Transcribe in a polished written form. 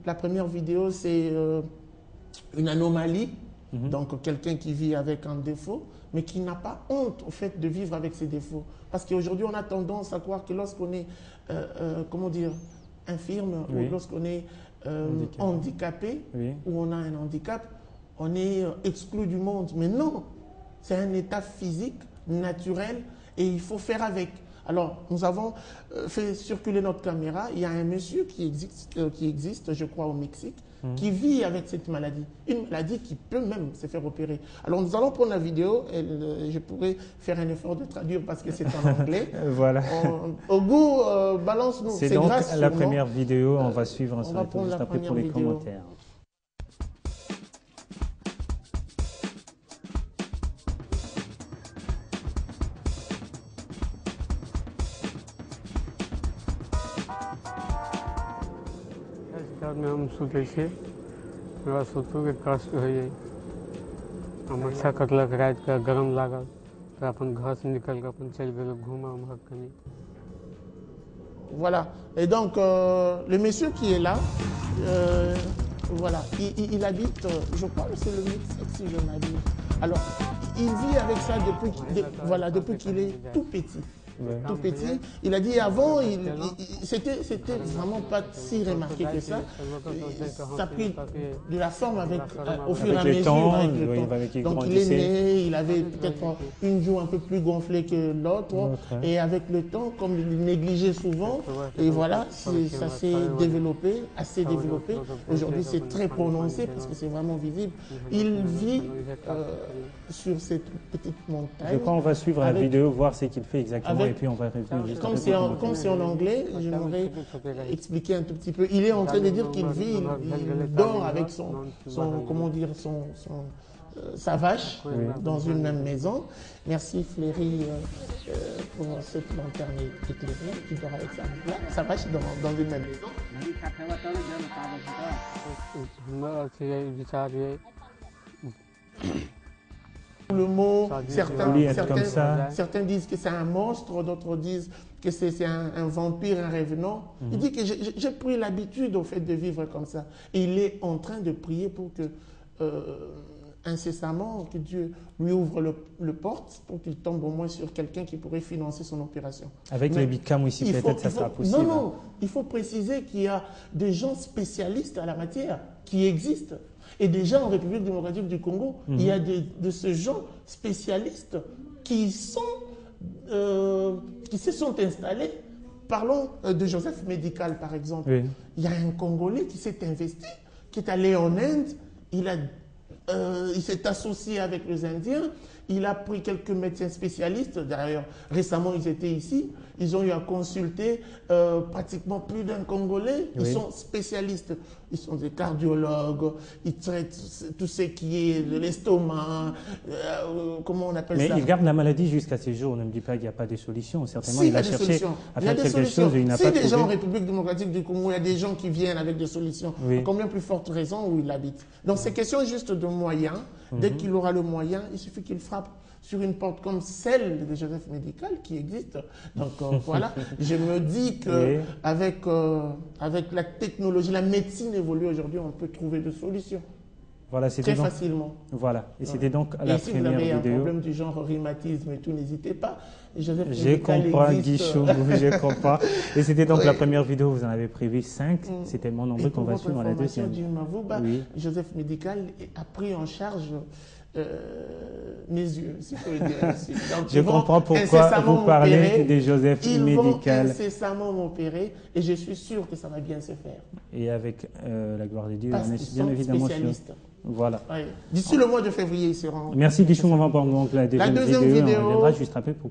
La première vidéo, c'est une anomalie, Mhm. donc quelqu'un qui vit avec un défaut, mais qui n'a pas honte au fait de vivre avec ses défauts. Parce qu'aujourd'hui, on a tendance à croire que lorsqu'on est, comment dire, infirme Oui. ou lorsqu'on est handicapé Oui. ou on a un handicap, on est exclu du monde. Mais non, c'est un état physique, naturel, et il faut faire avec. Alors, nous avons fait circuler notre caméra. Il y a un monsieur qui existe, je crois, au Mexique, qui vit avec cette maladie. Une maladie qui peut même se faire opérer. Alors, nous allons prendre la vidéo. Et je pourrais faire un effort de traduire parce que c'est en anglais. Voilà. Au goût, balance-nous. C'est donc grâce, la sûrement. première vidéo. On va suivre on va prendre juste la après pour première les vidéo. commentaires. में हम सुते छे हमरा सोचू के कष्ट होइए हम अच्छा कटलक रात के गरम लागल तो अपन घर से निकल के अपन चल गेल घूमा उमहर कनी। Voilà. Et donc, le monsieur qui est là, voilà, il habite, je crois que c'est le Mexique, si je m'abuse. Alors, il vit avec ça depuis qu'il est tout petit. Tout petit. Il a dit avant, c'était vraiment pas si remarqué que ça. Ça a pris de la forme au fur et à mesure avec le temps. Donc il est né, il avait peut-être une joue un peu plus gonflée que l'autre. Et avec le temps, comme il négligeait souvent, et voilà, ça s'est développé, assez développé. Aujourd'hui, c'est très prononcé parce que c'est vraiment visible. Il vit sur cette petite montagne. Je crois qu'on va suivre la vidéo, voir ce qu'il fait exactement. Et puis on va revenir juste comme c'est en anglais, j'aimerais expliquer un tout petit peu. Il est en train de dire qu'il vit, il dort avec comment dire, sa vache dans une même maison. Merci Fléry pour cette lanterne éclairée qui dort avec sa vache dans une même maison. Le mot, certains disent que c'est un monstre, d'autres disent que c'est un vampire, un revenant. Il dit que j'ai pris l'habitude au fait de vivre comme ça. Et il est en train de prier pour que, incessamment, que Dieu lui ouvre le porte pour qu'il tombe au moins sur quelqu'un qui pourrait financer son opération. Avec le Bicam ici, peut-être ça sera possible. Non, il faut préciser qu'il y a des gens spécialistes à la matière qui existent. Et déjà en République démocratique du Congo, il y a de ce genre spécialistes qui se sont installés. Parlons de Joseph Médical, par exemple. Oui. Il y a un Congolais qui s'est investi, qui est allé en Inde, il s'est associé avec les Indiens, il a pris quelques médecins spécialistes. D'ailleurs, récemment, ils étaient ici. Ils ont eu à consulter pratiquement plus d'un Congolais. Ils sont spécialistes. Ils sont des cardiologues. Ils traitent tout ce qui est de l'estomac. Comment on appelle ça? Mais il garde la maladie jusqu'à ces jours. Ne me dis pas qu'il n'y a pas de solution. Certainement, il a cherché à faire quelque chose et il n'a pas trouvé. Si des gens en République démocratique du Congo, il y a des gens qui viennent avec des solutions. À combien plus forte raison où il habite? Donc, c'est question juste de moyens. Dès qu'il aura le moyen, il suffit qu'il frappe sur une porte comme celle de Joseph Médical qui existe. Donc voilà, je me dis que avec la technologie, la médecine évolue aujourd'hui, on peut trouver des solutions. Voilà, très facilement. Voilà, et c'était donc la si première vidéo. Si vous avez un problème du genre rhumatisme et tout, n'hésitez pas. Je comprends, Guichou, je comprends. Et c'était donc la première vidéo, vous en avez prévu 5. C'est tellement nombreux qu'on va suivre la deuxième. Joseph Médical a pris en charge mes yeux, si je peux le dire ainsi. Donc, je comprends pourquoi vous parlez de Joseph Médical. Ils vont incessamment m'opérer et je suis sûr que ça va bien se faire. Et avec la gloire de Dieu, on est bien évidemment spécialistes. Voilà. D'ici le mois de février, ils seront. Merci Guichou, on va prendre donc la deuxième vidéo. On reviendra juste après pour